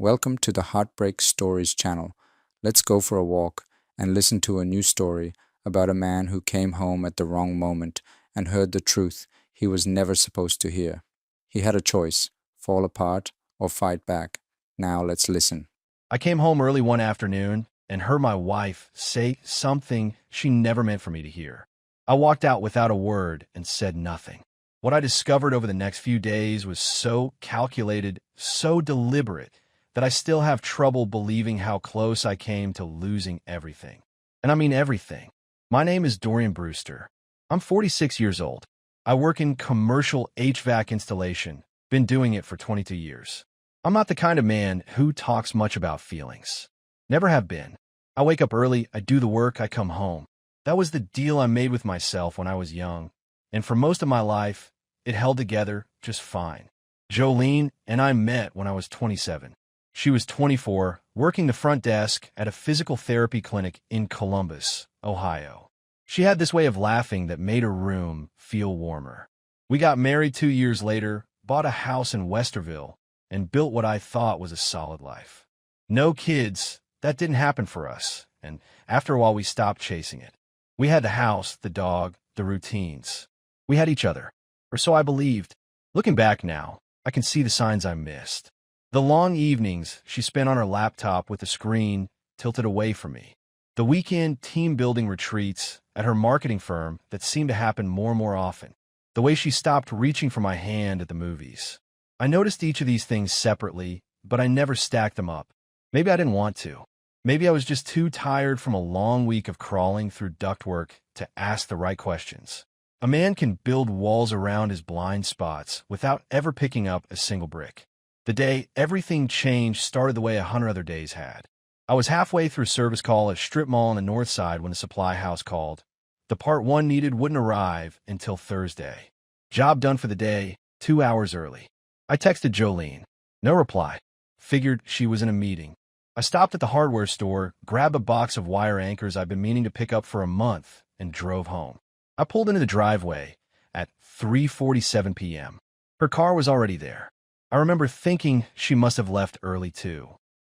Welcome to the Heartbreak Stories channel. Let's go for a walk and listen to a new story about a man who came home at the wrong moment and heard the truth he was never supposed to hear. He had a choice, fall apart or fight back. Now let's listen. I came home early one afternoon and heard my wife say something she never meant for me to hear. I walked out without a word and said nothing. What I discovered over the next few days was so calculated, so deliberate, that I still have trouble believing how close I came to losing everything. And I mean everything. My name is Dorian Brewster. I'm 46 years old. I work in commercial HVAC installation, been doing it for 22 years. I'm not the kind of man who talks much about feelings. Never have been. I wake up early, I do the work, I come home. That was the deal I made with myself when I was young. And for most of my life, it held together just fine. Jolene and I met when I was 27. She was 24, working the front desk at a physical therapy clinic in Columbus, Ohio. She had this way of laughing that made her room feel warmer. We got married 2 years later, bought a house in Westerville, and built what I thought was a solid life. No kids, that didn't happen for us, and after a while we stopped chasing it. We had the house, the dog, the routines. We had each other, or so I believed. Looking back now, I can see the signs I missed. The long evenings she spent on her laptop with the screen tilted away from me. The weekend team-building retreats at her marketing firm that seemed to happen more and more often. The way she stopped reaching for my hand at the movies. I noticed each of these things separately, but I never stacked them up. Maybe I didn't want to. Maybe I was just too tired from a long week of crawling through ductwork to ask the right questions. A man can build walls around his blind spots without ever picking up a single brick. The day everything changed started the way 100 other days had. I was halfway through service call at a strip mall on the north side when the supply house called. The part one needed wouldn't arrive until Thursday. Job done for the day, 2 hours early. I texted Jolene. No reply. Figured she was in a meeting. I stopped at the hardware store, grabbed a box of wire anchors I'd been meaning to pick up for a month, and drove home. I pulled into the driveway at 3:47 p.m. Her car was already there. I remember thinking she must have left early too.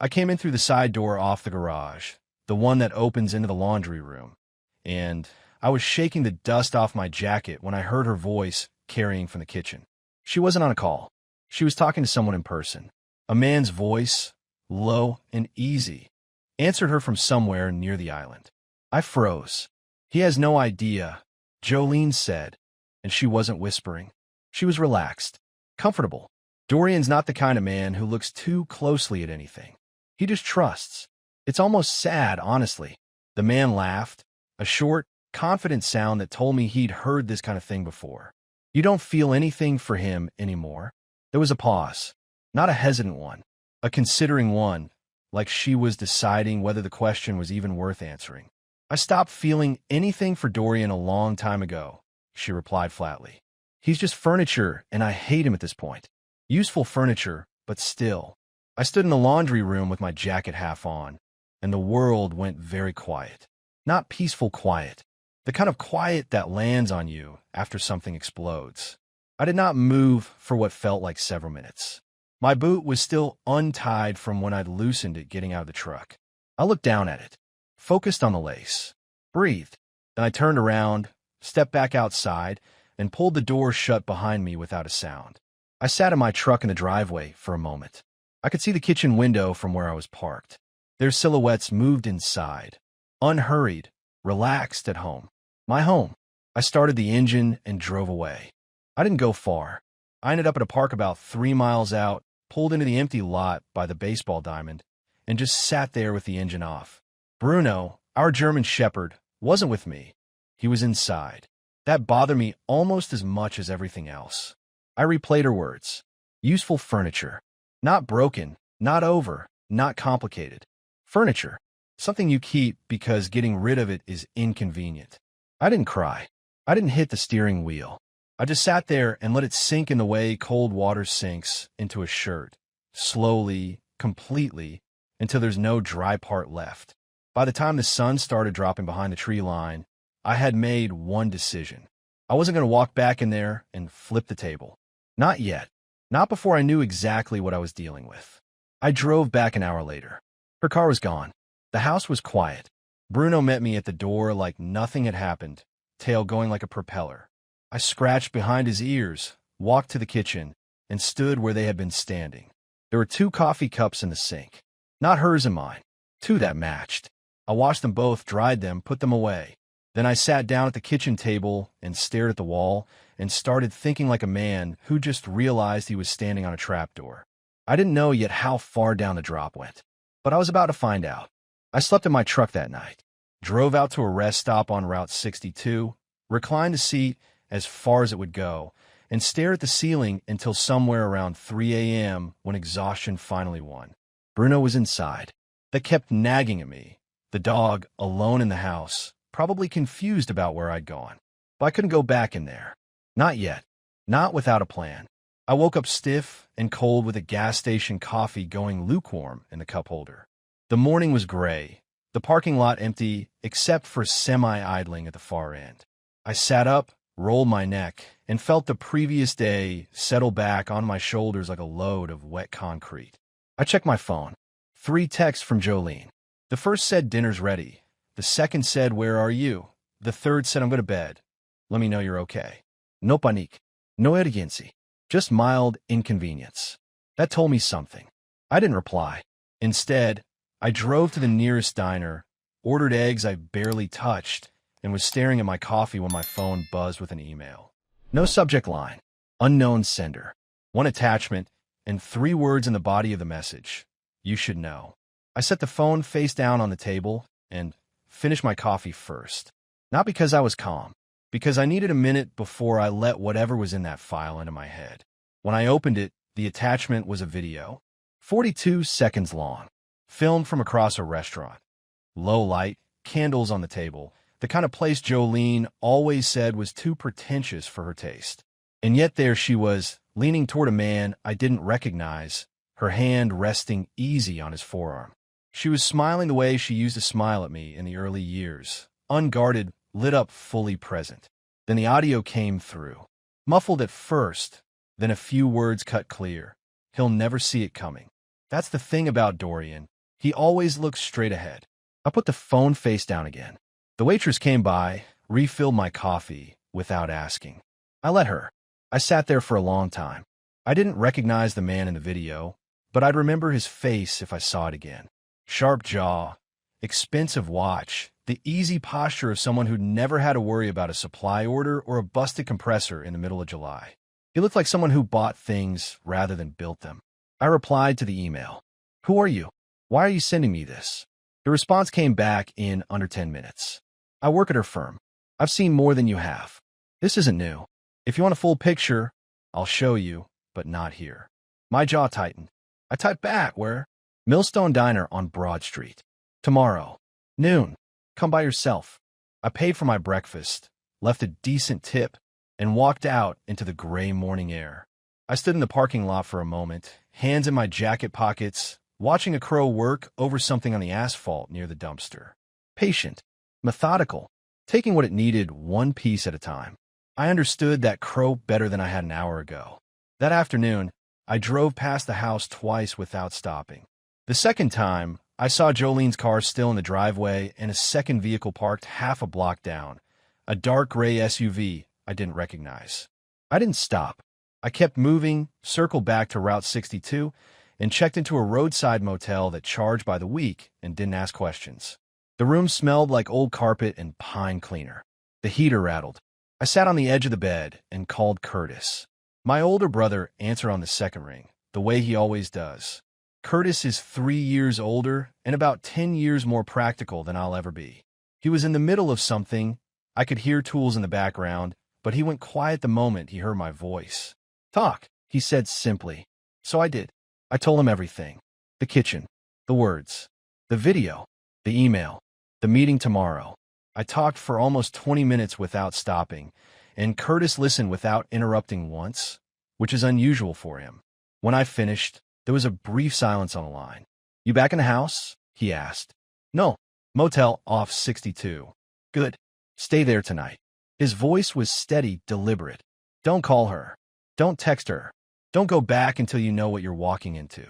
I came in through the side door off the garage, the one that opens into the laundry room, and I was shaking the dust off my jacket when I heard her voice carrying from the kitchen. She wasn't on a call. She was talking to someone in person. A man's voice, low and easy, answered her from somewhere near the island. I froze. He has no idea, Jolene said, and she wasn't whispering. She was relaxed, comfortable. Dorian's not the kind of man who looks too closely at anything. He just trusts. It's almost sad, honestly. The man laughed, a short, confident sound that told me he'd heard this kind of thing before. You don't feel anything for him anymore. There was a pause, not a hesitant one, a considering one, like she was deciding whether the question was even worth answering. I stopped feeling anything for Dorian a long time ago, she replied flatly. He's just furniture, and I hate him at this point. Useful furniture, but still. I stood in the laundry room with my jacket half on, and the world went very quiet. Not peaceful quiet, the kind of quiet that lands on you after something explodes. I did not move for what felt like several minutes. My boot was still untied from when I'd loosened it getting out of the truck. I looked down at it, focused on the lace, breathed. Then I turned around, stepped back outside, and pulled the door shut behind me without a sound. I sat in my truck in the driveway for a moment. I could see the kitchen window from where I was parked. Their silhouettes moved inside, unhurried, relaxed at home. My home. I started the engine and drove away. I didn't go far. I ended up at a park about 3 miles out, pulled into the empty lot by the baseball diamond, and just sat there with the engine off. Bruno, our German shepherd, wasn't with me. He was inside. That bothered me almost as much as everything else. I replayed her words. Useful furniture. Not broken, not over, not complicated. Furniture. Something you keep because getting rid of it is inconvenient. I didn't cry. I didn't hit the steering wheel. I just sat there and let it sink in the way cold water sinks into a shirt, slowly, completely, until there's no dry part left. By the time the sun started dropping behind the tree line, I had made one decision. I wasn't going to walk back in there and flip the table. Not yet. Not before I knew exactly what I was dealing with. I drove back an hour later. Her car was gone. The house was quiet. Bruno met me at the door like nothing had happened, tail going like a propeller. I scratched behind his ears, walked to the kitchen, and stood where they had been standing. There were 2 coffee cups in the sink. Not hers and mine. 2 that matched. I washed them both, dried them, put them away. Then I sat down at the kitchen table and stared at the wall and started thinking like a man who just realized he was standing on a trapdoor. I didn't know yet how far down the drop went, but I was about to find out. I slept in my truck that night, drove out to a rest stop on Route 62, reclined the seat as far as it would go, and stared at the ceiling until somewhere around 3 a.m. when exhaustion finally won. Bruno was inside. They kept nagging at me. The dog, alone in the house, probably confused about where I'd gone. But I couldn't go back in there. Not yet. Not without a plan. I woke up stiff and cold with a gas station coffee going lukewarm in the cup holder. The morning was gray, the parking lot empty except for semi-idling at the far end. I sat up, rolled my neck, and felt the previous day settle back on my shoulders like a load of wet concrete. I checked my phone. 3 texts from Jolene. The first said dinner's ready. The second said, where are you? The third said, I'm going to bed. Let me know you're okay. No panique. No urgency. Just mild inconvenience. That told me something. I didn't reply. Instead, I drove to the nearest diner, ordered eggs I barely touched, and was staring at my coffee when my phone buzzed with an email. No subject line. Unknown sender. 1 attachment, and 3 words in the body of the message. You should know. I set the phone face down on the table and finished my coffee first. Not because I was calm, because I needed a minute before I let whatever was in that file into my head. When I opened it, the attachment was a video, 42 seconds long, filmed from across a restaurant. Low light, candles on the table, the kind of place Jolene always said was too pretentious for her taste. And yet there she was, leaning toward a man I didn't recognize, her hand resting easy on his forearm. She was smiling the way she used to smile at me in the early years, unguarded, lit up, fully present. Then the audio came through, muffled at first, then a few words cut clear. He'll never see it coming. That's the thing about Dorian. He always looks straight ahead. I put the phone face down again. The waitress came by, refilled my coffee without asking. I let her. I sat there for a long time. I didn't recognize the man in the video, but I'd remember his face if I saw it again. Sharp jaw, expensive watch, the easy posture of someone who'd never had to worry about a supply order or a busted compressor in the middle of July. He looked like someone who bought things rather than built them. I replied to the email. Who are you? Why are you sending me this? The response came back in under 10 minutes. I work at her firm. I've seen more than you have. This isn't new. If you want a full picture, I'll show you, but not here. My jaw tightened. I typed back, where? Millstone Diner on Broad Street. Tomorrow. Noon. Come by yourself. I paid for my breakfast, left a decent tip, and walked out into the gray morning air. I stood in the parking lot for a moment, hands in my jacket pockets, watching a crow work over something on the asphalt near the dumpster. Patient, methodical, taking what it needed one piece at a time. I understood that crow better than I had an hour ago. That afternoon, I drove past the house twice without stopping. The second time, I saw Jolene's car still in the driveway and a second vehicle parked half a block down, a dark gray SUV I didn't recognize. I didn't stop. I kept moving, circled back to Route 62, and checked into a roadside motel that charged by the week and didn't ask questions. The room smelled like old carpet and pine cleaner. The heater rattled. I sat on the edge of the bed and called Curtis. My older brother answered on the second ring, the way he always does. Curtis is 3 years older and about 10 years more practical than I'll ever be. He was in the middle of something. I could hear tools in the background, but he went quiet the moment he heard my voice. Talk, he said simply. So I did. I told him everything. The kitchen, the words, the video, the email, the meeting tomorrow. I talked for almost 20 minutes without stopping, and Curtis listened without interrupting once, which is unusual for him. When I finished, there was a brief silence on the line. You back in the house? He asked. No, motel off 62. Good. Stay there tonight. His voice was steady, deliberate. Don't call her. Don't text her. Don't go back until you know what you're walking into.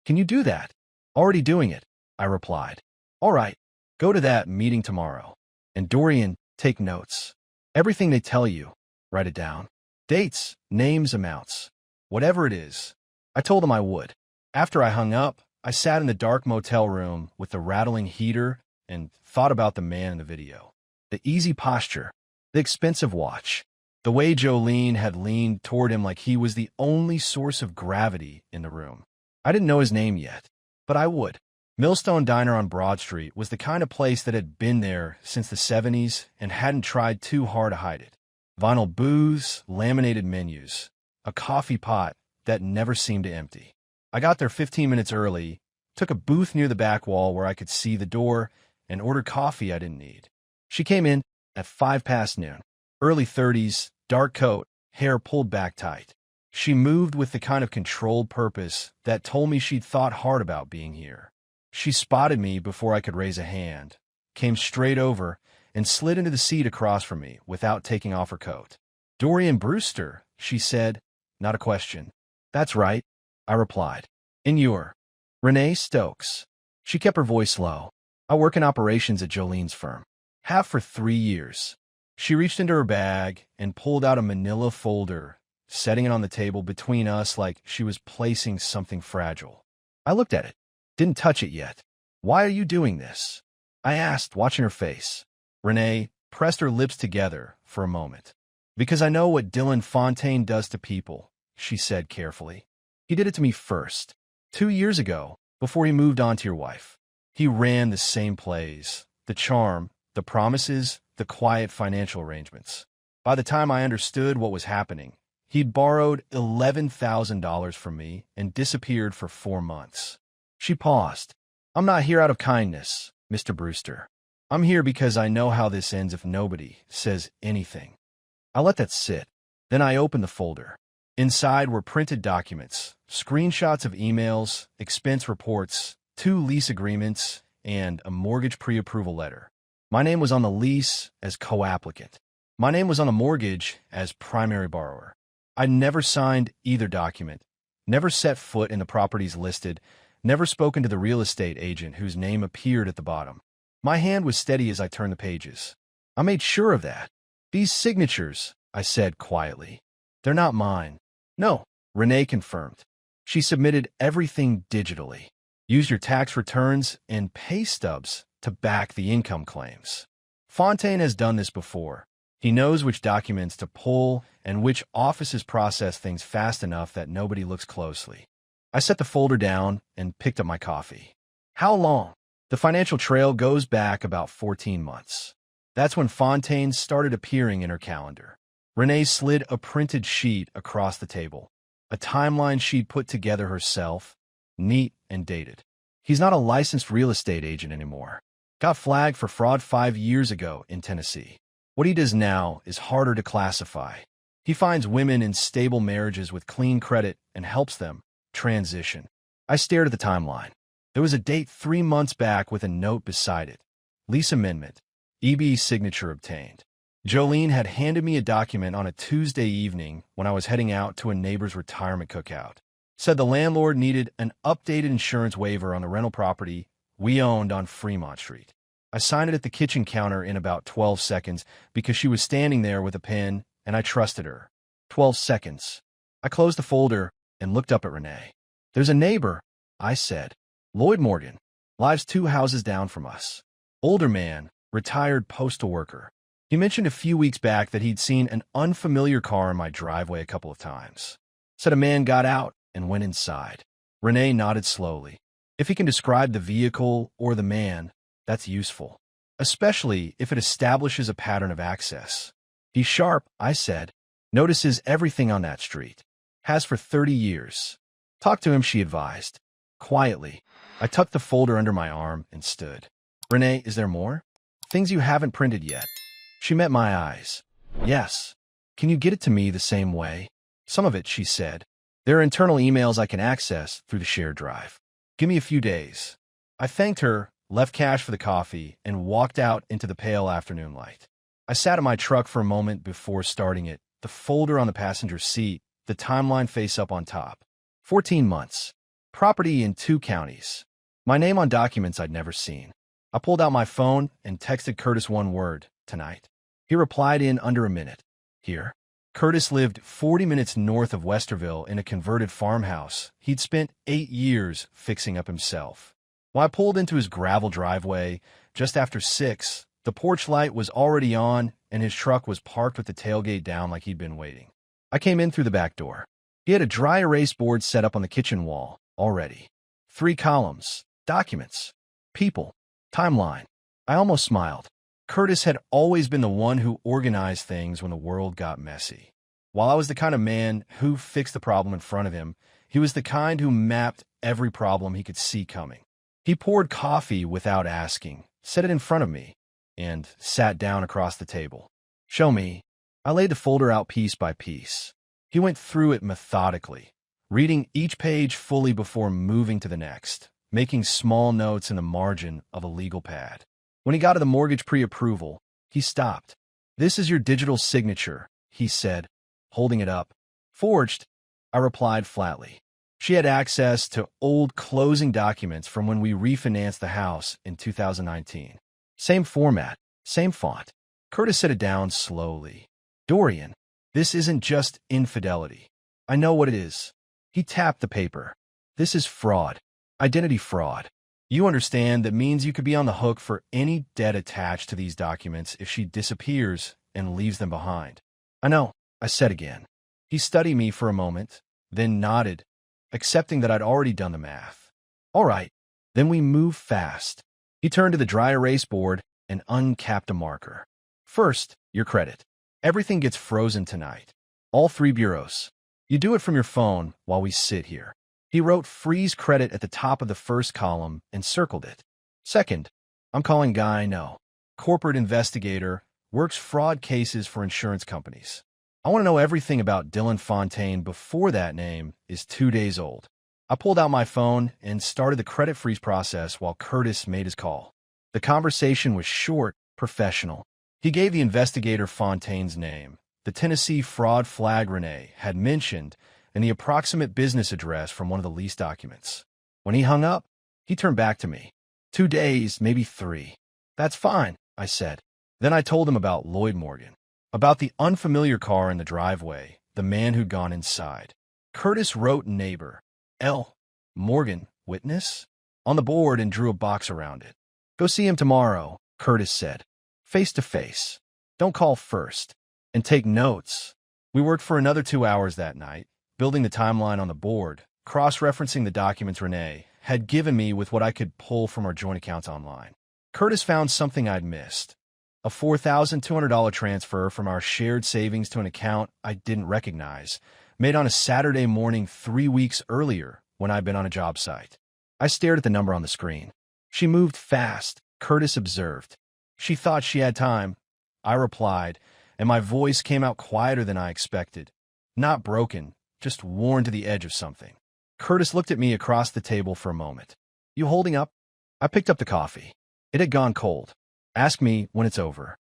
Can you do that? Already doing it, I replied. All right, go to that meeting tomorrow. And Dorian, take notes. Everything they tell you, write it down. Dates, names, amounts. Whatever it is. I told him I would. After I hung up, I sat in the dark motel room with the rattling heater and thought about the man in the video. The easy posture, the expensive watch, the way Jolene had leaned toward him like he was the only source of gravity in the room. I didn't know his name yet, but I would. Millstone Diner on Broad Street was the kind of place that had been there since the 70s and hadn't tried too hard to hide it. Vinyl booths, laminated menus, a coffee pot that never seemed to empty. I got there 15 minutes early, took a booth near the back wall where I could see the door, and ordered coffee I didn't need. She came in at 5 past noon. Early 30s, dark coat, hair pulled back tight. She moved with the kind of controlled purpose that told me she'd thought hard about being here. She spotted me before I could raise a hand, came straight over, and slid into the seat across from me without taking off her coat. Dorian Brewster, she said, not a question. That's right, I replied. And you're Renee Stokes. She kept her voice low. I work in operations at Jolene's firm. Have for 3 years. She reached into her bag and pulled out a manila folder, setting it on the table between us like she was placing something fragile. I looked at it. Didn't touch it yet. Why are you doing this? I asked, watching her face. Renee pressed her lips together for a moment. Because I know what Dylan Fontaine does to people, she said carefully. He did it to me first. 2 years ago, before he moved on to your wife. He ran the same plays, the charm, the promises, the quiet financial arrangements. By the time I understood what was happening, he'd borrowed $11,000 from me and disappeared for 4 months. She paused. I'm not here out of kindness, Mr. Brewster. I'm here because I know how this ends if nobody says anything. I let that sit. Then I opened the folder. Inside were printed documents, screenshots of emails, expense reports, 2 lease agreements, and a mortgage pre-approval letter. My name was on the lease as co-applicant. My name was on the mortgage as primary borrower. I'd never signed either document, never set foot in the properties listed, never spoken to the real estate agent whose name appeared at the bottom. My hand was steady as I turned the pages. I made sure of that. These signatures, I said quietly. They're not mine. No, Renee confirmed. She submitted everything digitally. Use your tax returns and pay stubs to back the income claims. Fontaine has done this before. He knows which documents to pull and which offices process things fast enough that nobody looks closely. I set the folder down and picked up my coffee. How long? The financial trail goes back about 14 months. That's when Fontaine started appearing in her calendar. Renee slid a printed sheet across the table, a timeline she'd put together herself, neat and dated. He's not a licensed real estate agent anymore. Got flagged for fraud 5 years ago in Tennessee. What he does now is harder to classify. He finds women in stable marriages with clean credit and helps them transition. I stared at the timeline. There was a date 3 months back with a note beside it. Lease amendment. EB's signature obtained. Jolene had handed me a document on a Tuesday evening when I was heading out to a neighbor's retirement cookout. Said the landlord needed an updated insurance waiver on the rental property we owned on Fremont Street. I signed it at the kitchen counter in about 12 seconds because she was standing there with a pen and I trusted her. 12 seconds. I closed the folder and looked up at Renee. There's a neighbor, I said. Lloyd Morgan. Lives 2 houses down from us. Older man, retired postal worker. He mentioned a few weeks back that he'd seen an unfamiliar car in my driveway a couple of times. Said a man got out and went inside. Renee nodded slowly. If he can describe the vehicle or the man, that's useful, especially if it establishes a pattern of access. He's sharp, I said. Notices everything on that street. Has for 30 years. Talk to him, she advised. Quietly, I tucked the folder under my arm and stood. Renee, is there more? Things you haven't printed yet. She met my eyes. Yes. Can you get it to me the same way? Some of it, she said. There are internal emails I can access through the shared drive. Give me a few days. I thanked her, left cash for the coffee, and walked out into the pale afternoon light. I sat in my truck for a moment before starting it, the folder on the passenger seat, the timeline face up on top. 14 months. property in 2 counties. My name on documents I'd never seen. I pulled out my phone and texted Curtis one word, tonight. He replied in under a minute. Here. Curtis lived 40 minutes north of Westerville in a converted farmhouse he'd spent 8 years fixing up himself. When I pulled into his gravel driveway just after 6, the porch light was already on and his truck was parked with the tailgate down like he'd been waiting. I came in through the back door. He had a dry erase board set up on the kitchen wall already. 3 columns, documents, people, timeline. I almost smiled. Curtis had always been the one who organized things when the world got messy. While I was the kind of man who fixed the problem in front of him, he was the kind who mapped every problem he could see coming. He poured coffee without asking, set it in front of me, and sat down across the table. Show me. I laid the folder out piece by piece. He went through it methodically, reading each page fully before moving to the next, making small notes in the margin of a legal pad. When he got to the mortgage pre-approval, he stopped. This is your digital signature, he said, holding it up. Forged, I replied flatly. She had access to old closing documents from when we refinanced the house in 2019. Same format, same font. Curtis set it down slowly. Dorian, this isn't just infidelity. I know what it is. He tapped the paper. This is fraud. Identity fraud. You understand that means you could be on the hook for any debt attached to these documents if she disappears and leaves them behind. I know, I said again. He studied me for a moment, then nodded, accepting that I'd already done the math. All right, then we move fast. He turned to the dry erase board and uncapped a marker. First, your credit. Everything gets frozen tonight. All 3 bureaus. You do it from your phone while we sit here. He wrote freeze credit at the top of the first column and circled it. Second, I'm calling guy I know. Corporate investigator, works fraud cases for insurance companies. I want to know everything about Dylan Fontaine before that name is 2 days old. I pulled out my phone and started the credit freeze process while Curtis made his call. The conversation was short, professional. He gave the investigator Fontaine's name, the Tennessee fraud flag Renee had mentioned, and the approximate business address from one of the lease documents. When he hung up, he turned back to me. 2 days, maybe 3. That's fine, I said. Then I told him about Lloyd Morgan, about the unfamiliar car in the driveway, the man who'd gone inside. Curtis wrote neighbor, L. Morgan, witness, on the board and drew a box around it. Go see him tomorrow, Curtis said. Face to face. Don't call first. And take notes. We worked for another 2 hours that night, building the timeline on the board, cross-referencing the documents Renee had given me with what I could pull from our joint accounts online. Curtis found something I'd missed. A $4,200 transfer from our shared savings to an account I didn't recognize, made on a Saturday morning 3 weeks earlier when I'd been on a job site. I stared at the number on the screen. She moved fast, Curtis observed. She thought she had time. I replied, and my voice came out quieter than I expected. Not broken, just worn to the edge of something. Curtis looked at me across the table for a moment. You holding up? I picked up the coffee. It had gone cold. Ask me when it's over.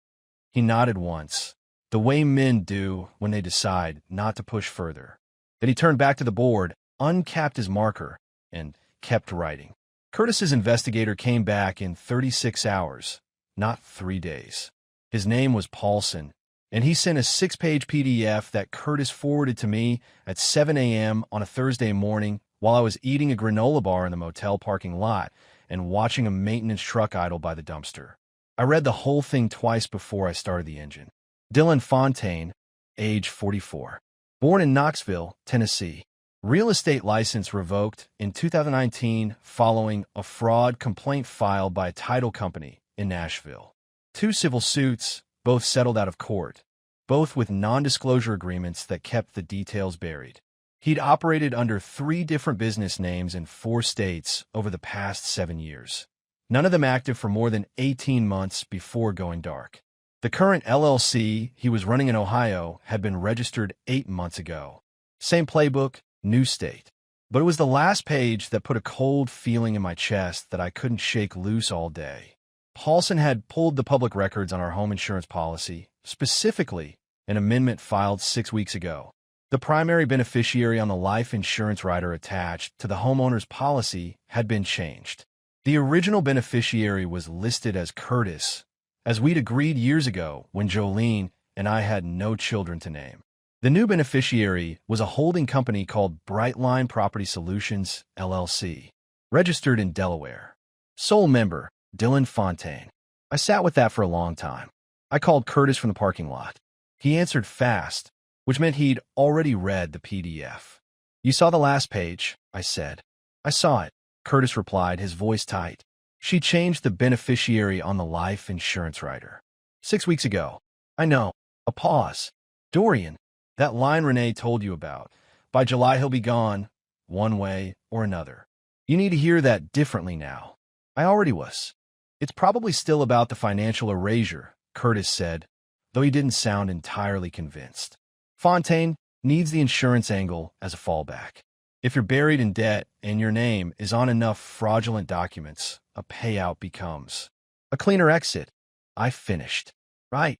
He nodded once, the way men do when they decide not to push further. Then he turned back to the board, uncapped his marker, and kept writing. Curtis's investigator came back in 36 hours, not 3 days. His name was Paulson, and he sent a 6-page PDF that Curtis forwarded to me at 7 a.m. on a Thursday morning while I was eating a granola bar in the motel parking lot and watching a maintenance truck idle by the dumpster. I read the whole thing twice before I started the engine. Dylan Fontaine, age 44. Born in Knoxville, Tennessee. Real estate license revoked in 2019 following a fraud complaint filed by a title company in Nashville. 2 civil suits, both settled out of court, both with non-disclosure agreements that kept the details buried. He'd operated under 3 different business names in 4 states over the past 7 years. None of them active for more than 18 months before going dark. The current LLC he was running in Ohio had been registered 8 months ago. Same playbook, new state. But it was the last page that put a cold feeling in my chest that I couldn't shake loose all day. Paulson had pulled the public records on our home insurance policy, specifically an amendment filed 6 weeks ago. The primary beneficiary on the life insurance rider attached to the homeowner's policy had been changed. The original beneficiary was listed as Curtis, as we'd agreed years ago when Jolene and I had no children to name. The new beneficiary was a holding company called Brightline Property Solutions, LLC, registered in Delaware. Sole member, Dylan Fontaine. I sat with that for a long time. I called Curtis from the parking lot. He answered fast, which meant he'd already read the PDF. "You saw the last page," I said. "I saw it," Curtis replied, his voice tight. "She changed the beneficiary on the life insurance rider. 6 weeks ago." "I know." A pause. "Dorian, that line Renee told you about. By July he'll be gone, one way or another. You need to hear that differently now." I already was. "It's probably still about the financial erasure," Curtis said, though he didn't sound entirely convinced. "Fontaine needs the insurance angle as a fallback. If you're buried in debt and your name is on enough fraudulent documents, a payout becomes a cleaner exit." I finished. "Right."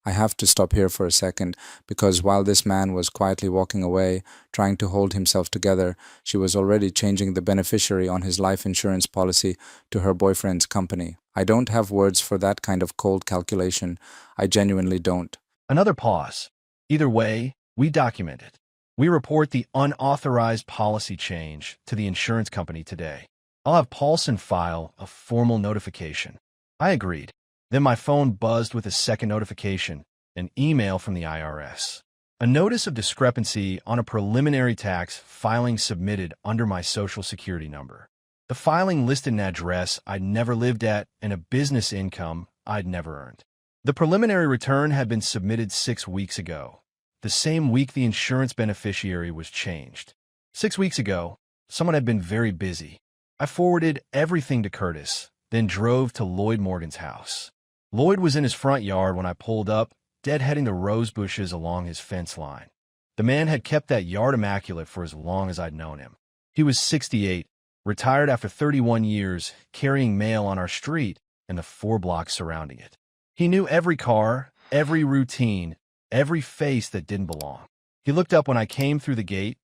I have to stop here for a second, because while this man was quietly walking away, trying to hold himself together, she was already changing the beneficiary on his life insurance policy to her boyfriend's company. I don't have words for that kind of cold calculation. I genuinely don't. Another pause. "Either way, we document it. We report the unauthorized policy change to the insurance company today. I'll have Paulson file a formal notification." I agreed. Then my phone buzzed with a second notification, an email from the IRS. A notice of discrepancy on a preliminary tax filing submitted under my Social Security number. The filing listed an address I'd never lived at and a business income I'd never earned. The preliminary return had been submitted 6 weeks ago, the same week the insurance beneficiary was changed. 6 weeks ago, someone had been very busy. I forwarded everything to Curtis, then drove to Lloyd Morgan's house. Lloyd was in his front yard when I pulled up, deadheading the rose bushes along his fence line. The man had kept that yard immaculate for as long as I'd known him. He was 68, retired after 31 years, carrying mail on our street and the 4 blocks surrounding it. He knew every car, every routine, every face that didn't belong. He looked up when I came through the gate,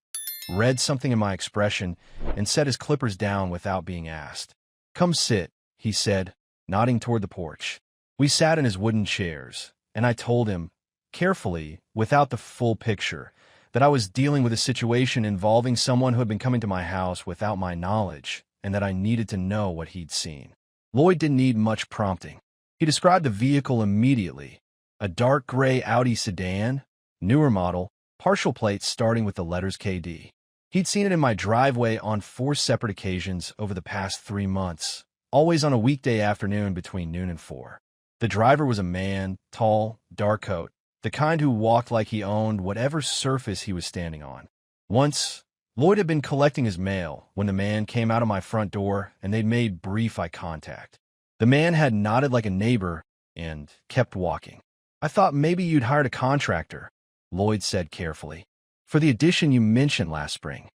read something in my expression, and set his clippers down without being asked. "Come sit," he said, nodding toward the porch. We sat in his wooden chairs, and I told him, carefully, without the full picture, that I was dealing with a situation involving someone who had been coming to my house without my knowledge, and that I needed to know what he'd seen. Lloyd didn't need much prompting. He described the vehicle immediately. A dark gray Audi sedan, newer model, partial plates starting with the letters KD. He'd seen it in my driveway on 4 separate occasions over the past 3 months, always on a weekday afternoon between noon and 4. The driver was a man, tall, dark coat, the kind who walked like he owned whatever surface he was standing on. Once, Lloyd had been collecting his mail when the man came out of my front door and they'd made brief eye contact. The man had nodded like a neighbor and kept walking. "I thought maybe you'd hired a contractor," Lloyd said carefully, "for the addition you mentioned last spring."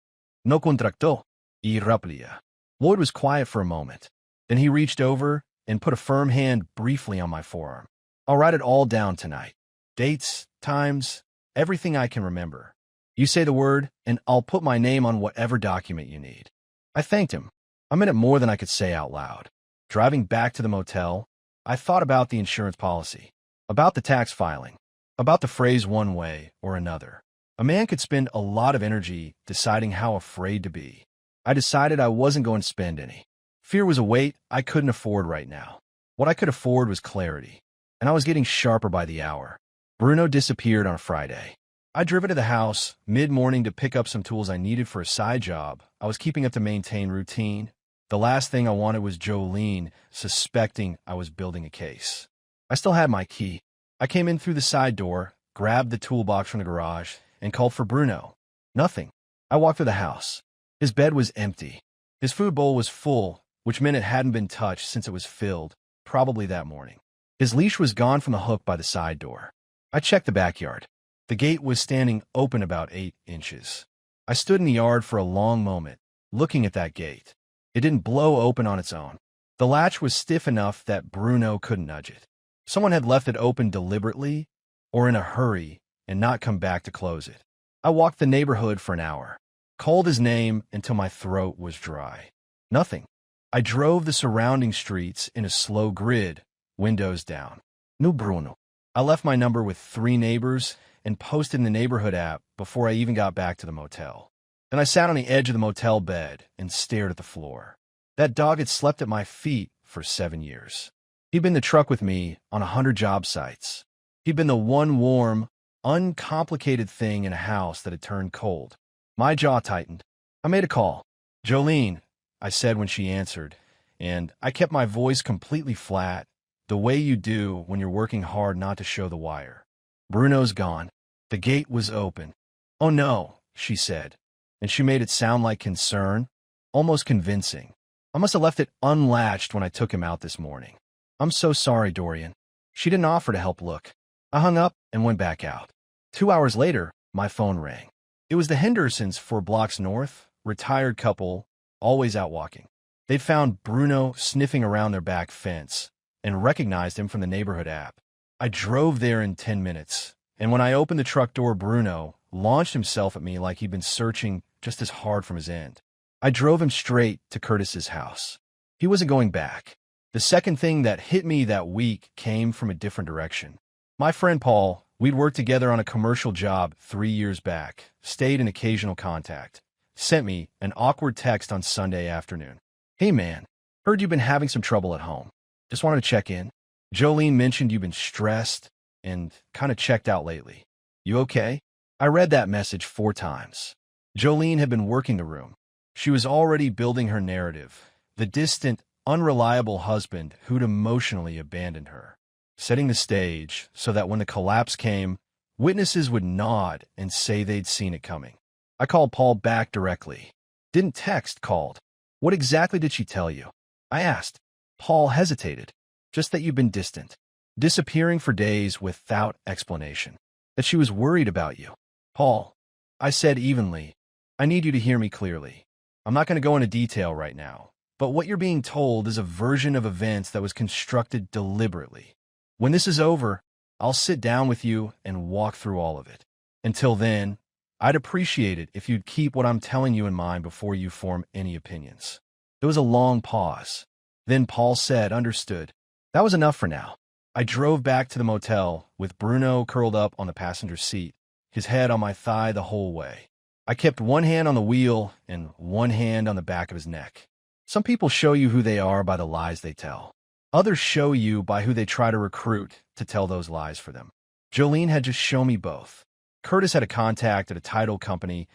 "No contractó y rápida." Lloyd was quiet for a moment. Then he reached over and put a firm hand briefly on my forearm. "I'll write it all down tonight. Dates, times, everything I can remember. You say the word, and I'll put my name on whatever document you need." I thanked him. I meant it more than I could say out loud. Driving back to the motel, I thought about the insurance policy, about the tax filing, about the phrase "one way or another." A man could spend a lot of energy deciding how afraid to be. I decided I wasn't going to spend any. Fear was a weight I couldn't afford right now. What I could afford was clarity, and I was getting sharper by the hour. Bruno disappeared on a Friday. I'd driven to the house mid-morning to pick up some tools I needed for a side job I was keeping up to maintain routine. The last thing I wanted was Jolene suspecting I was building a case. I still had my key. I came in through the side door, grabbed the toolbox from the garage, and called for Bruno. Nothing. I walked through the house. His bed was empty. His food bowl was full, which meant it hadn't been touched since it was filled, probably that morning. His leash was gone from the hook by the side door. I checked the backyard. The gate was standing open about 8 inches. I stood in the yard for a long moment, looking at that gate. It didn't blow open on its own. The latch was stiff enough that Bruno couldn't nudge it. Someone had left it open deliberately or in a hurry and not come back to close it. I walked the neighborhood for an hour, called his name until my throat was dry. Nothing. I drove the surrounding streets in a slow grid, windows down. No Bruno. I left my number with 3 neighbors and posted in the neighborhood app before I even got back to the motel. Then I sat on the edge of the motel bed and stared at the floor. That dog had slept at my feet for 7 years. He'd been the truck with me on 100 job sites. He'd been the one warm, uncomplicated thing in a house that had turned cold. My jaw tightened. I made a call. "Jolene," I said when she answered, and I kept my voice completely flat, the way you do when you're working hard not to show the wire. "Bruno's gone." The gate was open. "Oh no," she said, and she made it sound like concern, almost convincing. "I must have left it unlatched when I took him out this morning. I'm so sorry, Dorian." She didn't offer to help look. I hung up and went back out. 2 hours later, my phone rang. It was the Hendersons 4 blocks north, retired couple, always out walking. They'd found Bruno sniffing around their back fence and recognized him from the neighborhood app. I drove there in 10 minutes, and when I opened the truck door, Bruno launched himself at me like he'd been searching just as hard from his end. I drove him straight to Curtis's house. He wasn't going back. The second thing that hit me that week came from a different direction. My friend Paul, we'd worked together on a commercial job 3 years back, stayed in occasional contact, sent me an awkward text on Sunday afternoon. "Hey man, heard you've been having some trouble at home. Just wanted to check in. Jolene mentioned you've been stressed and kind of checked out lately. You okay?" I read that message 4 times. Jolene had been working the room. She was already building her narrative, the distant, unreliable husband who'd emotionally abandoned her, setting the stage so that when the collapse came, witnesses would nod and say they'd seen it coming. I called Paul back directly. Didn't text, called. "What exactly did she tell you?" I asked. Paul hesitated. "Just that you've been distant, disappearing for days without explanation. That she was worried about you." "Paul," I said evenly, "I need you to hear me clearly. I'm not going to go into detail right now, but what you're being told is a version of events that was constructed deliberately. When this is over, I'll sit down with you and walk through all of it. Until then, I'd appreciate it if you'd keep what I'm telling you in mind before you form any opinions." There was a long pause. Then Paul said, "Understood." That was enough for now. I drove back to the motel with Bruno curled up on the passenger seat, his head on my thigh the whole way. I kept one hand on the wheel and one hand on the back of his neck. Some people show you who they are by the lies they tell. Others show you by who they try to recruit to tell those lies for them. Jolene had just shown me both. Curtis had a contact at a title company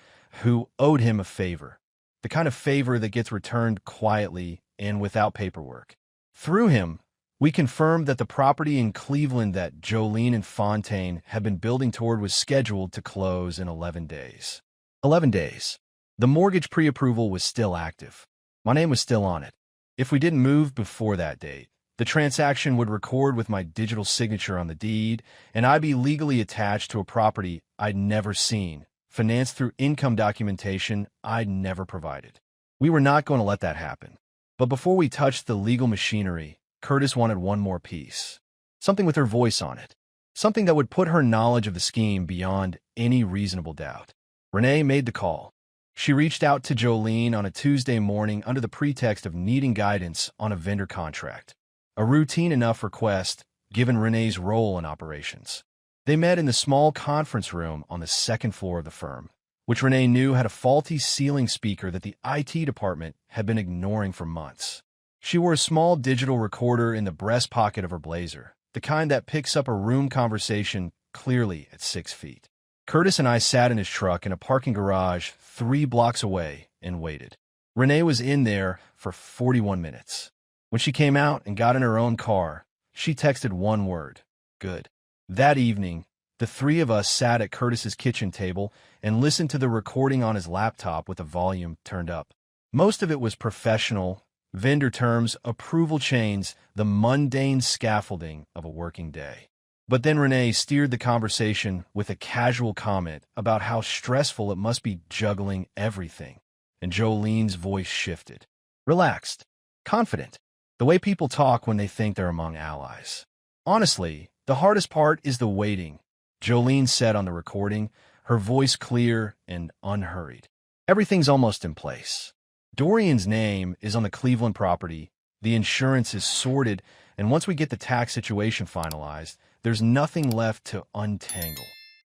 who owed him a favor, the kind of favor that gets returned quietly and without paperwork. Through him, we confirmed that the property in Cleveland that Jolene and Fontaine had been building toward was scheduled to close in 11 days. 11 days. The mortgage pre-approval was still active. My name was still on it. If we didn't move before that date, the transaction would record with my digital signature on the deed, and I'd be legally attached to a property I'd never seen, financed through income documentation I'd never provided. We were not going to let that happen. But before we touched the legal machinery, Curtis wanted one more piece. Something with her voice on it. Something that would put her knowledge of the scheme beyond any reasonable doubt. Renee made the call. She reached out to Jolene on a Tuesday morning under the pretext of needing guidance on a vendor contract. A routine enough request, given Renee's role in operations. They met in the small conference room on the second floor of the firm, which Renee knew had a faulty ceiling speaker that the IT department had been ignoring for months. She wore a small digital recorder in the breast pocket of her blazer, the kind that picks up a room conversation clearly at 6 feet. Curtis and I sat in his truck in a parking garage 3 blocks away and waited. Renee was in there for 41 minutes. When she came out and got in her own car, she texted one word: "Good." That evening, the 3 of us sat at Curtis's kitchen table and listened to the recording on his laptop with the volume turned up. Most of it was professional, vendor terms, approval chains, the mundane scaffolding of a working day. But then Renee steered the conversation with a casual comment about how stressful it must be juggling everything, and Jolene's voice shifted. Relaxed, confident, the way people talk when they think they're among allies. "Honestly, the hardest part is the waiting," Jolene said on the recording, her voice clear and unhurried. Everything's almost in place. Dorian's name is on the Cleveland property, the insurance is sorted, and once we get the tax situation finalized, there's nothing left to untangle.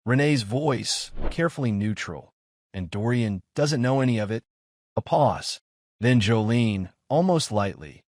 Renee's voice, carefully neutral, and Dorian doesn't know any of it. A pause. Then Jolene, almost lightly.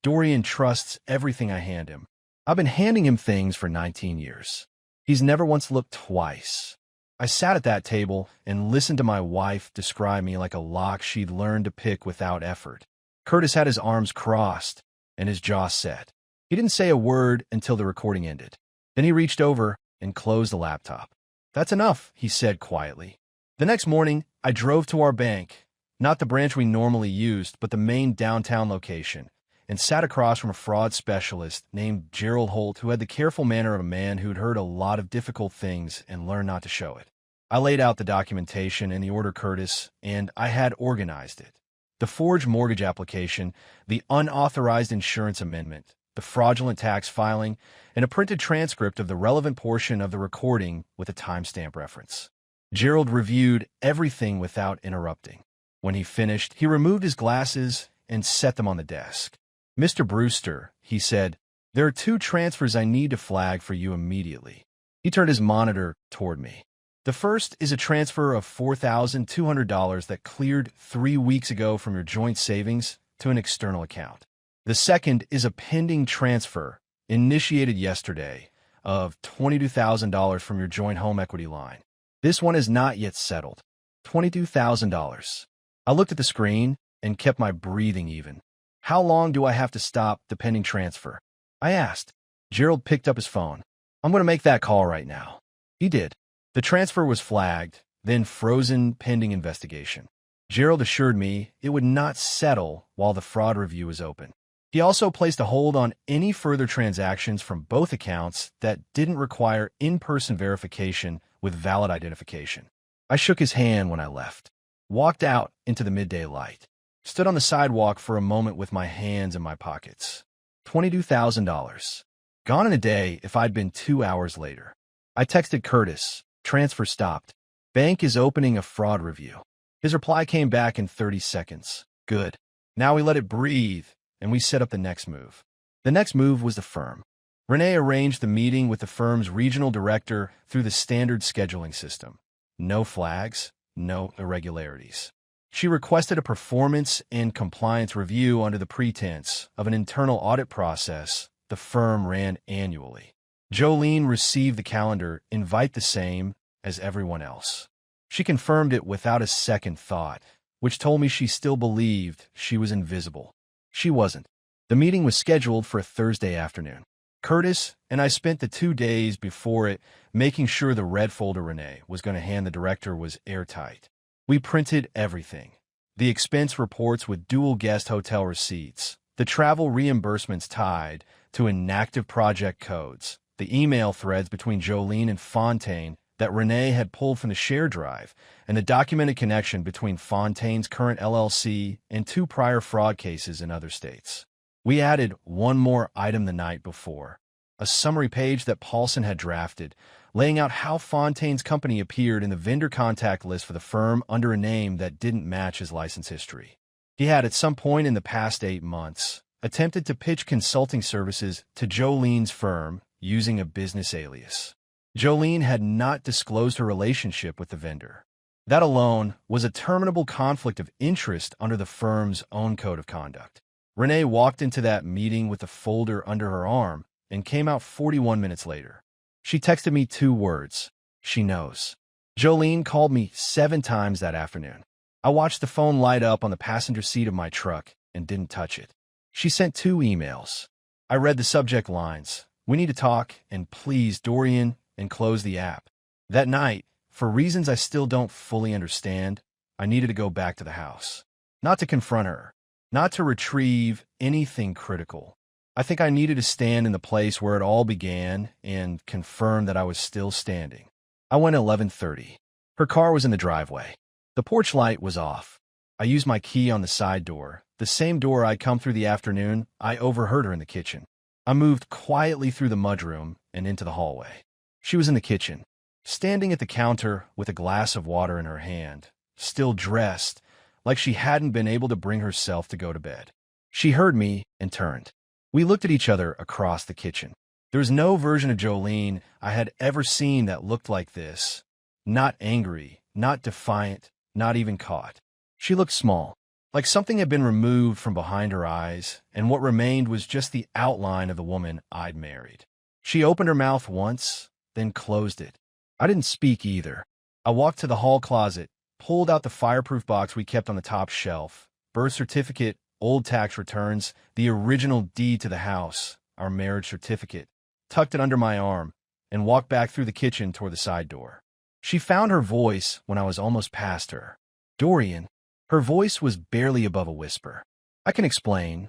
Dorian trusts everything I hand him. I've been handing him things for 19 years. He's never once looked twice. I sat at that table and listened to my wife describe me like a lock she'd learned to pick without effort. Curtis had his arms crossed and his jaw set. He didn't say a word until the recording ended. Then he reached over and closed the laptop. "That's enough," he said quietly. The next morning, I drove to our bank, not the branch we normally used, but the main downtown location, and sat across from a fraud specialist named Gerald Holt, who had the careful manner of a man who'd heard a lot of difficult things and learned not to show it. I laid out the documentation and the order Curtis, and I had organized it. The forged mortgage application, the unauthorized insurance amendment, the fraudulent tax filing, and a printed transcript of the relevant portion of the recording with a timestamp reference. Gerald reviewed everything without interrupting. When he finished, he removed his glasses and set them on the desk. "Mr. Brewster," he said, "there are 2 transfers I need to flag for you immediately." He turned his monitor toward me. "The first is a transfer of $4,200 that cleared 3 weeks ago from your joint savings to an external account. The second is a pending transfer, initiated yesterday, of $22,000 from your joint home equity line. This one is not yet settled. $22,000. I looked at the screen and kept my breathing even. "How long do I have to stop the pending transfer?" I asked. Gerald picked up his phone. "I'm going to make that call right now." He did. The transfer was flagged, then frozen pending investigation. Gerald assured me it would not settle while the fraud review was open. He also placed a hold on any further transactions from both accounts that didn't require in-person verification with valid identification. I shook his hand when I left, walked out into the midday light, stood on the sidewalk for a moment with my hands in my pockets. $22,000. Gone in a day if I'd been 2 hours later. I texted Curtis. Transfer stopped. Bank is opening a fraud review. His reply came back in 30 seconds. Good. Now we let it breathe, and we set up the next move. The next move was the firm. Renee arranged the meeting with the firm's regional director through the standard scheduling system. No flags, no irregularities. She requested a performance and compliance review under the pretense of an internal audit process the firm ran annually. Jolene received the calendar invite the same as everyone else. She confirmed it without a second thought, which told me she still believed she was invisible. She wasn't. The meeting was scheduled for a Thursday afternoon. Curtis and I spent the 2 days before it making sure the red folder Renee was going to hand the director was airtight. We printed everything. The expense reports with dual guest hotel receipts, the travel reimbursements tied to inactive project codes, the email threads between Jolene and Fontaine that Renee had pulled from the share drive, and the documented connection between Fontaine's current LLC and 2 prior fraud cases in other states. We added one more item the night before, a summary page that Paulson had drafted, laying out how Fontaine's company appeared in the vendor contact list for the firm under a name that didn't match his license history. He had, at some point in the past 8 months, attempted to pitch consulting services to Jolene's firm using a business alias. Jolene had not disclosed her relationship with the vendor. That alone was a terminable conflict of interest under the firm's own code of conduct. Renee walked into that meeting with the folder under her arm and came out 41 minutes later. She texted me 2 words. She knows. Jolene called me 7 times that afternoon. I watched the phone light up on the passenger seat of my truck and didn't touch it. She sent 2 emails. I read the subject lines. "We need to talk," and "Please, Dorian," and closed the app. That night, for reasons I still don't fully understand, I needed to go back to the house. Not to confront her. Not to retrieve anything critical. I think I needed to stand in the place where it all began and confirm that I was still standing. I went at 11:30. Her car was in the driveway. The porch light was off. I used my key on the side door, the same door I'd come through the afternoon I overheard her in the kitchen. I moved quietly through the mudroom and into the hallway. She was in the kitchen. standing at the counter with a glass of water in her hand, still dressed, like she hadn't been able to bring herself to go to bed. She heard me and turned. We looked at each other across the kitchen. There was no version of Jolene I had ever seen that looked like this. Not angry, not defiant, not even caught. She looked small, like something had been removed from behind her eyes, and what remained was just the outline of the woman I'd married. She opened her mouth once, then closed it. I didn't speak either. I walked to the hall closet, pulled out the fireproof box we kept on the top shelf, birth certificate, old tax returns, the original deed to the house, our marriage certificate, tucked it under my arm, and walked back through the kitchen toward the side door. She found her voice when I was almost past her. Dorian. Her voice was barely above a whisper. I can explain.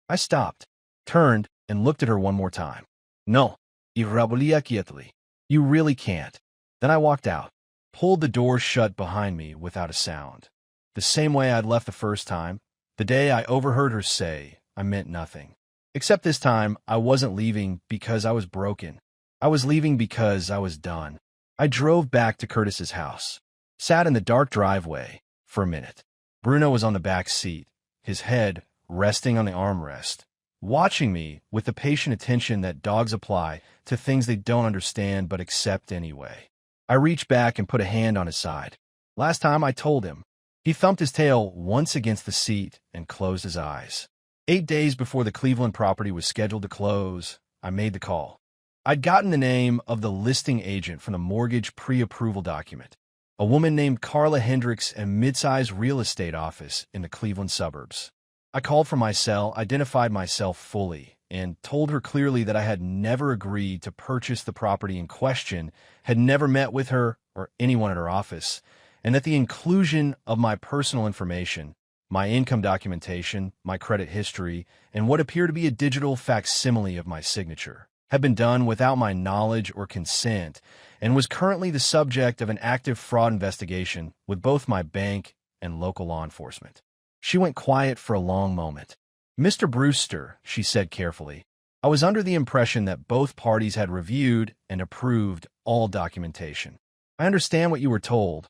I stopped, turned, and looked at her one more time. No, irrabolia quietly. You really can't. Then I walked out, pulled the door shut behind me without a sound. The same way I'd left the first time, the day I overheard her say, I meant nothing. Except this time, I wasn't leaving because I was broken. I was leaving because I was done. I drove back to Curtis's house, sat in the dark driveway for a minute. Bruno was on the back seat, his head resting on the armrest, watching me with the patient attention that dogs apply to things they don't understand but accept anyway. I reached back and put a hand on his side. Last time I told him. He thumped his tail once against the seat and closed his eyes. 8 days before the Cleveland property was scheduled to close, I made the call. I'd gotten the name of the listing agent from the mortgage pre-approval document, a woman named Carla Hendricks, a mid-sized real estate office in the Cleveland suburbs. I called from my cell, identified myself fully, and told her clearly that I had never agreed to purchase the property in question, had never met with her or anyone at her office, and that the inclusion of my personal information, my income documentation, my credit history, and what appeared to be a digital facsimile of my signature had been done without my knowledge or consent and was currently the subject of an active fraud investigation with both my bank and local law enforcement. She went quiet for a long moment. Mr. Brewster, she said carefully, I was under the impression that both parties had reviewed and approved all documentation. I understand what you were told.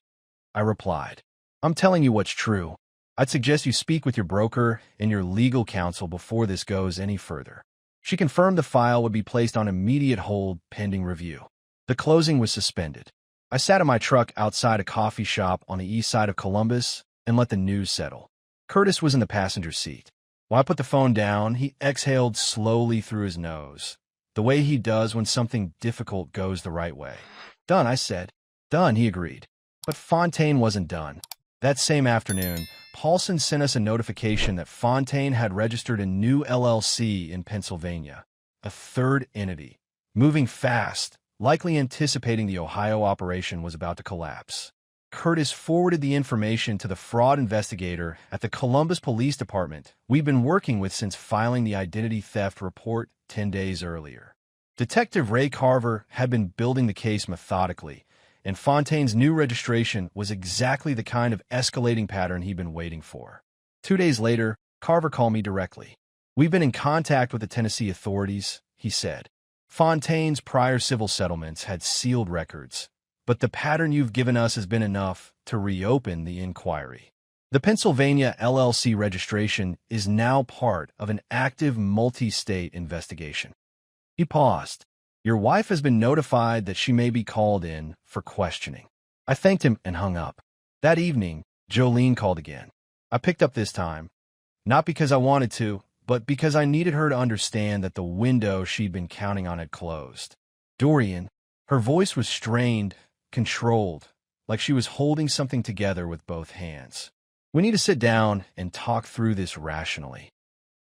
I replied. I'm telling you what's true. I'd suggest you speak with your broker and your legal counsel before this goes any further. She confirmed the file would be placed on immediate hold pending review. The closing was suspended. I sat in my truck outside a coffee shop on the east side of Columbus and let the news settle. Curtis was in the passenger seat. While I put the phone down, he exhaled slowly through his nose, the way he does when something difficult goes the right way. Done, I said. Done, he agreed. But Fontaine wasn't done. That same afternoon, Paulson sent us a notification that Fontaine had registered a new LLC in Pennsylvania, a third entity, moving fast, likely anticipating the Ohio operation was about to collapse. Curtis forwarded the information to the fraud investigator at the Columbus Police Department we'd been working with since filing the identity theft report 10 days earlier. Detective Ray Carver had been building the case methodically, and Fontaine's new registration was exactly the kind of escalating pattern he'd been waiting for. 2 days later, Carver called me directly. We've been in contact with the Tennessee authorities, he said. Fontaine's prior civil settlements had sealed records, but the pattern you've given us has been enough to reopen the inquiry. The Pennsylvania LLC registration is now part of an active multi-state investigation. He paused. Your wife has been notified that she may be called in for questioning. I thanked him and hung up. That evening, Jolene called again. I picked up this time, not because I wanted to, but because I needed her to understand that the window she'd been counting on had closed. Dorian, her voice was strained, controlled, like she was holding something together with both hands. We need to sit down and talk through this rationally.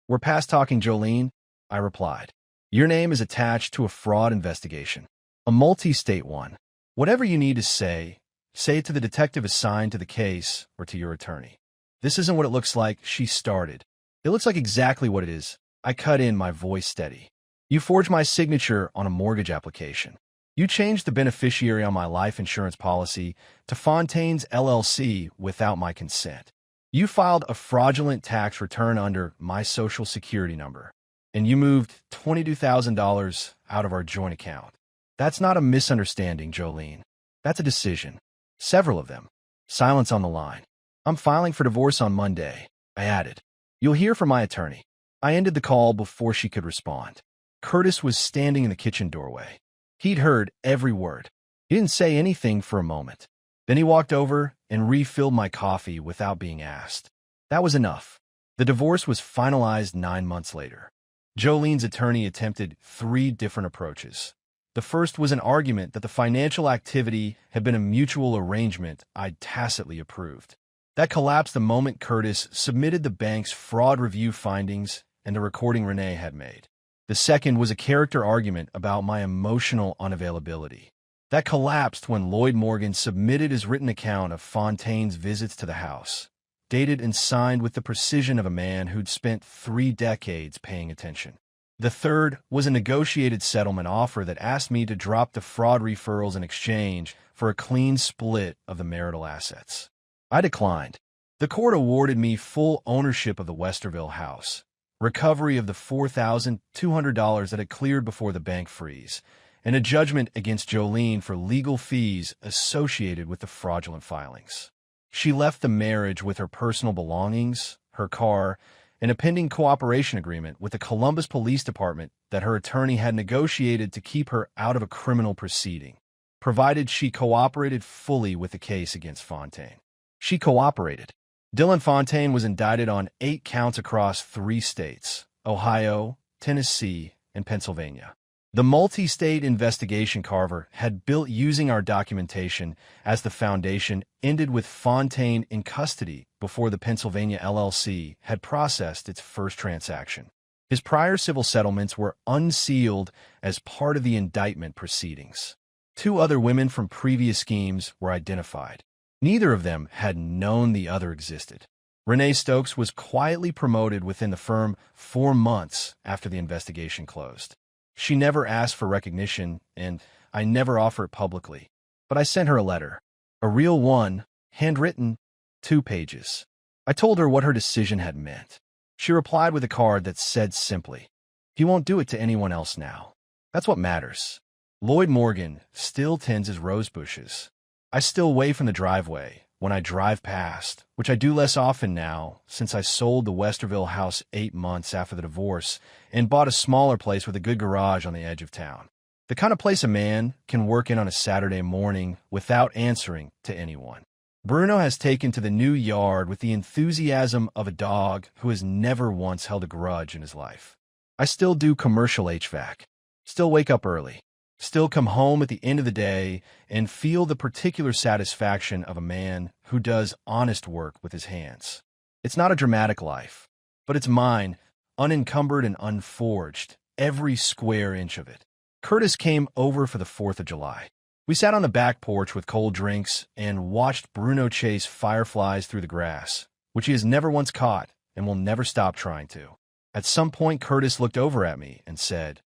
We're past talking, Jolene, I replied. Your name is attached to a fraud investigation, a multi-state one. Whatever you need to say it to the detective assigned to the case or to your attorney. This isn't what it looks like, she started. It looks like exactly what it is. I cut in, my voice steady. You forged my signature on a mortgage application. You changed the beneficiary on my life insurance policy to Fontaine's LLC without my consent. You filed a fraudulent tax return under my Social Security number, and you moved $22,000 out of our joint account. That's not a misunderstanding, Jolene. That's a decision. Several of them. Silence on the line. I'm filing for divorce on Monday, I added. You'll hear from my attorney. I ended the call before she could respond. Curtis was standing in the kitchen doorway. He'd heard every word. He didn't say anything for a moment. Then he walked over and refilled my coffee without being asked. That was enough. The divorce was finalized 9 months later. Jolene's attorney attempted 3 different approaches. The first was an argument that the financial activity had been a mutual arrangement I'd tacitly approved. That collapsed the moment Curtis submitted the bank's fraud review findings and the recording Renee had made. The second was a character argument about my emotional unavailability. That collapsed when Lloyd Morgan submitted his written account of Fontaine's visits to the house, dated and signed with the precision of a man who'd spent 3 decades paying attention. The third was a negotiated settlement offer that asked me to drop the fraud referrals in exchange for a clean split of the marital assets. I declined. The court awarded me full ownership of the Westerville house, recovery of the $4,200 that had cleared before the bank freeze, and a judgment against Jolene for legal fees associated with the fraudulent filings. She left the marriage with her personal belongings, her car, and a pending cooperation agreement with the Columbus Police Department that her attorney had negotiated to keep her out of a criminal proceeding, provided she cooperated fully with the case against Fontaine. She cooperated. Dylan Fontaine was indicted on 8 counts across 3 states, Ohio, Tennessee, and Pennsylvania. The multi-state investigation Carver had built using our documentation as the foundation ended with Fontaine in custody before the Pennsylvania LLC had processed its first transaction. His prior civil settlements were unsealed as part of the indictment proceedings. 2 other women from previous schemes were identified. Neither of them had known the other existed. Renee Stokes was quietly promoted within the firm 4 months after the investigation closed. She never asked for recognition, and I never offer it publicly. But I sent her a letter. A real one, handwritten, 2 pages. I told her what her decision had meant. She replied with a card that said simply, "He won't do it to anyone else now. That's what matters." Lloyd Morgan still tends his rose bushes. I still wave from the driveway when I drive past, which I do less often now since I sold the Westerville house 8 months after the divorce and bought a smaller place with a good garage on the edge of town. The kind of place a man can work in on a Saturday morning without answering to anyone. Bruno has taken to the new yard with the enthusiasm of a dog who has never once held a grudge in his life. I still do commercial HVAC, still wake up early, still come home at the end of the day and feel the particular satisfaction of a man who does honest work with his hands. It's not a dramatic life, but it's mine, unencumbered and unforged, every square inch of it. Curtis came over for the 4th of July. We sat on the back porch with cold drinks and watched Bruno chase fireflies through the grass, which he has never once caught and will never stop trying to. At some point, Curtis looked over at me and said,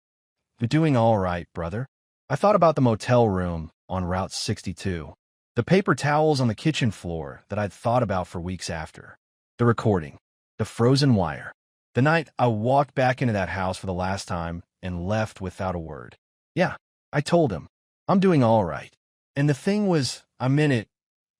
"You're doing all right, brother." I thought about the motel room on Route 62, the paper towels on the kitchen floor that I'd thought about for weeks after, the recording, the frozen wire, the night I walked back into that house for the last time and left without a word. Yeah, I told him, I'm doing all right. And the thing was, I meant it,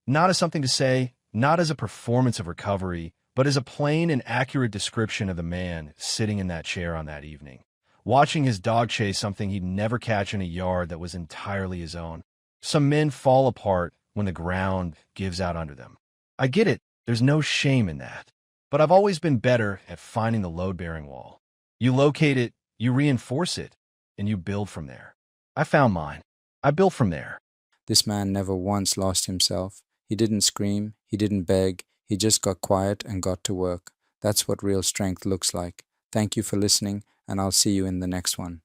not as something to say, not as a performance of recovery, but as a plain and accurate description of the man sitting in that chair on that evening, watching his dog chase something he'd never catch in a yard that was entirely his own. Some men fall apart when the ground gives out under them. I get it, there's no shame in that. But I've always been better at finding the load-bearing wall. You locate it, you reinforce it, and you build from there. I found mine. I built from there. This man never once lost himself. He didn't scream, he didn't beg, he just got quiet and got to work. That's what real strength looks like. Thank you for listening, and I'll see you in the next one.